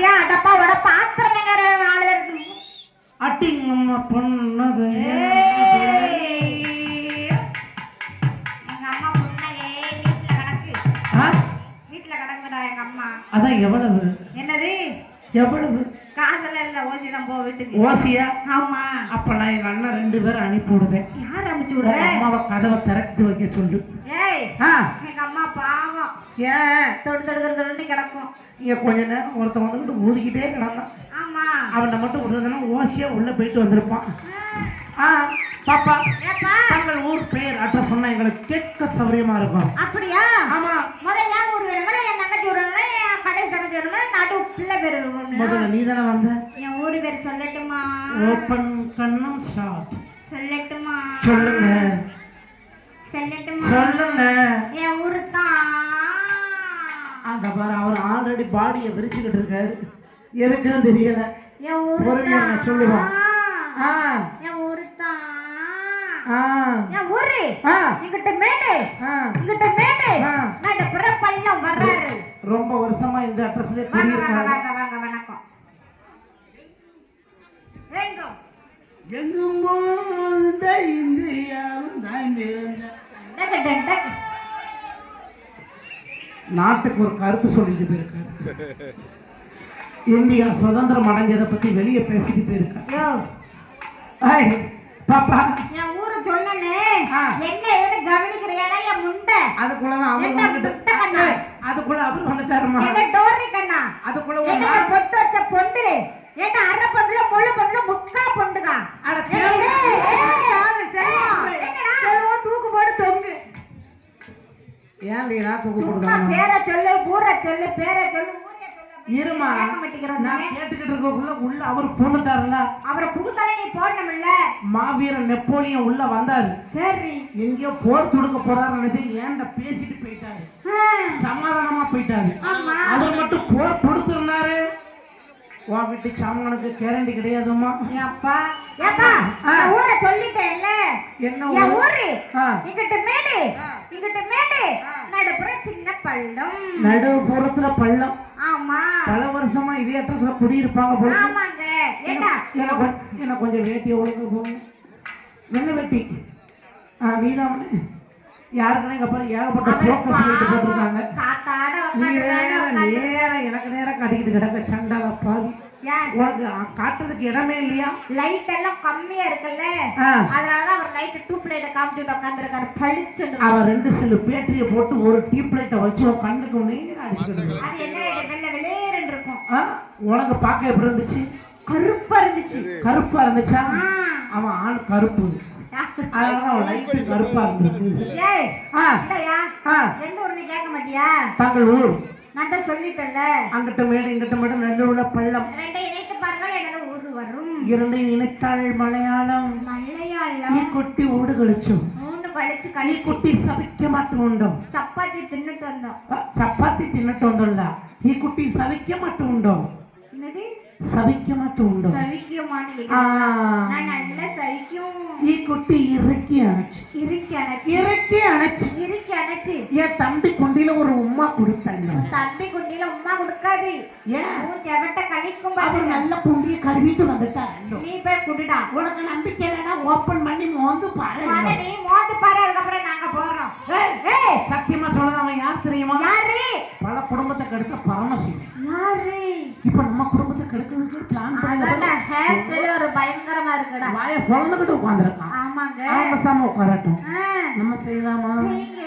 அப்படியா டப்பாவோட பாத்திரங்கிற 4 பேருக்கு அட்டிங்கம்மா பொண்ணது எங்க அம்மா பொண்ணே வீட்டுல கிடக்குடா எங்க அம்மா. அதான் எவ்வளவு? என்னது எவ்வளவு? காசெல்லாம் இல்ல, ஓசி தான் போ வீட்டுக்கு. ஓசியா? ஆமா. அப்ப நான் எங்க அண்ணன் 2 பேரும் அனுப்பி விடுவேன். யார் அனுப்பிச்சு விடுற? அம்மாவை கதவை திறந்து வைக்க சொல்லு. ஏய் எங்க அம்மா பாவம். ஏன் தொடு கிடக்கும். இங்க கொஞ்ச நேரம் ஒருத்தன் வந்துட்டு ஊதிக்கிட்டே கிடந்தான். ஆமா. அவனை மட்டும் விடுறதுன்னா ஓசியா உள்ள போயிட்டு வந்திருப்பான். பாப்பா தங்கள் ஊர் பேர் அட்ரஸ் சொன்னா எங்களுக்கு கேட்க சௌரியமா இருக்கும். அப்படியா? ஆமா. முதல்ல என் ஊர் வேணுமா, என் தங்கச்சி ஊர் வேணுமா, என் கடைசி தங்கச்சி வேணுமா, நடு பிள்ளை பேர் வேணுமா? முதல்ல நீ தானே வந்த. என் ஊர் பேர் சொல்லட்டுமா? ஓபன் கண்ணம் ஸ்டார்ட். சொல்லட்டுமா? சொல்லுங்க. சொல்லட்டுமா? சொல்லுங்க. என் ஊரு தான். அந்த பாரு அவர் ஆல்ரெடி பாடியை விரிச்சுக்கிட்டு இருக்காரு. எதுக்குன்னு தெரியல. என் ஊரு தான். சொல்லுவான். என் ஊரு தான். என் ஊரு இங்கிட்ட மேடு, இங்கிட்ட மேடு, நான் புறப்பள்ளம் வர்றாரு. ரொம்ப வருஷமா இந்த அட்ரஸ்ல குடியிருக்காங்க. வாங்க வணக்கம். எங்கும் எங்கும் போந்த இந்தியாவும் தான் இருந்த நாட்டுக்கு ஒரு கருத்து சொல்லிட்டு போயிருக்காரு. இந்தியா சுதந்திரம் அடைஞ்சதை பத்தி வெளியே பேசிட்டு போயிருக்காரு. பாப்பா என் ஊரை சொல்லனே என்ன ஏன்னு கவனிக்கிறியா? என் முண்டை அதுக்குள்ளதான் அதுக்குள்ள அவர் வந்துட்டாருமா. என்ன டோரி கண்ணா? அதுக்குள்ள என்ன பொட்டு வச்ச பொண்டு, என்ன அரை பொண்டுல முள்ளு பொண்டுல முக்கா பொண்டுகா. அட செல்வம் தூக்கு போட்டு தொங்கு. ஏன் நீரா தூக்கு போடுதா? பேரை சொல்லு, ஊரை சொல்லு, பேரை சொல்லு, ஊரே சொல்லு. இருமா நான் கேட்டுக்கிட்டு இருக்கக்குள்ள உள்ள அவர் பூந்துட்டாருல. அவரை புகுத்தாலே நீ போடணும்ல. மாவீரன் நெப்போலியன் உள்ள வந்தாரு. சரி. எங்கேயோ போர் தொடுக்க போறாரு நினைச்சு ஏன்ட பேசிட்டு போயிட்டாரு. சமாதானமா போயிட்டாரு. அவர் மட்டும் போர் தொடுத்திருந்தாரு. உன் வீட்டு சாமானுக்கு கேரண்டி கிடையாதுமா. அப்பா ஏப்பா ஊரை சொல்லிட்டேன்ல. என்ன ஊரு? இங்கிட்ட மேடு, இங்கிட்ட மேடு, நடுப்புற சின்ன பள்ளம். நடுப்புறத்துல பள்ளம். ஆமா. பல வருஷமா இதே அட்ரஸ்ல குடியிருப்பாங்க போல. ஆமாங்க. ஏண்டா எனக்கு கொஞ்சம் வேட்டி ஒழுங்கு போகும். என்ன வெட்டி? நீதான் யாருக்குன்னு இங்க பாரு ஏகப்பட்ட போக்கஸ் லைட் போட்டுருக்காங்க. எனக்கு நேரம் காட்டிக்கிட்டு கிடக்க சண்டால பாவி. உனக்கு காட்டுறதுக்கு இடமே இல்லையா? லைட் எல்லாம் கம்மியா இருக்குல்ல, அதனாலதான் அவர் லைட் டியூப் லைட்ட காமிச்சுட்டு உட்கார்ந்திருக்காரு. பளிச்சுன்னு அவர் 2 செல்லு பேட்டரிய போட்டு ஒரு டியூப் லைட்ட வச்சு கண்ணுக்கு நேரா அடிச்சிட்டு. அது என்ன வெள்ளை வெளியேறன்னு இருக்கும். உனக்கு பார்க்க எப்படி இருந்துச்சு? கருப்பா இருந்துச்சு. கருப்பா இருந்துச்சா? அவன் ஆள் கருப்பு, அதனால லைட் கருப்பா இருந்துச்சு. ஏய் எந்த ஊர்னு கேட்க மாட்டியா? தங்கள் ஊர் நான் தான் சொல்லிட்டேன்ல. அங்கிட்ட மேடு இங்கிட்ட மேடு நடுவுல பள்ளம். ரெண்டையும் இணைத்து பாருங்கள் எனது ஊர் வரும். இரண்டையும் இணைத்தாள் மலையாளம். மலையாளம். ഈ കുട്ടി ഓട് കളിച്ചു. ഈ കുട്ടി സവിക്ക മാറ്റമുണ്ടോ? ചപ്പാത്തി തിന്നിട്ട് വന്നോ? ചപ്പാത്തി തിന്നിട്ട് വന്നല്ല. ഈ കുട്ടി സവിക്ക മാറ്റമുണ്ടോ? സവിക്ക മാറ്റമുണ്ടോ? ഈ കുട്ടി ഇറുക്കി അണച്ചു. ഇറുക്കി അണച്ചു. ഈ തമ്പി കുണ്ടിയില ഒരു ഉമ്മ കൊടുത്തല്ലോ. തമ്പി കുണ്ടിയില ഉമ്മ കൊടുക്കാതെ ചെവട്ട കളിക്കും. അവർ നല്ല കുണ്ടിയെ കഴുകിട്ട് വന്നിട്ടാണല്ലോ. நீ போய் குடிடா. உனக்கு நம்பிக்கை இல்லைன்னா ஓபன் பண்ணி மோந்து பாரு. நீ மோந்து பாரு, அதுக்கப்புறம் நாங்க போறோம். சத்தியமா சொல்றது அவன் யார் தெரியுமா? யாரு? பல குடும்பத்தை கெடுத்த பரமசிவன். யாரு? இப்ப நம்ம குடும்பத்தை கெடுக்கிறதுக்கு பிளான் பண்ணல. ஹேர் ஸ்டைல் ஒரு பயங்கரமா இருக்குடா. வாயை பொளந்துக்கிட்டு உட்கார்ந்திருக்கான். ஆமாங்க. அவன் பேசாம உட்காரட்டும். நம்ம செய்யலாமா? செய்யுங்க.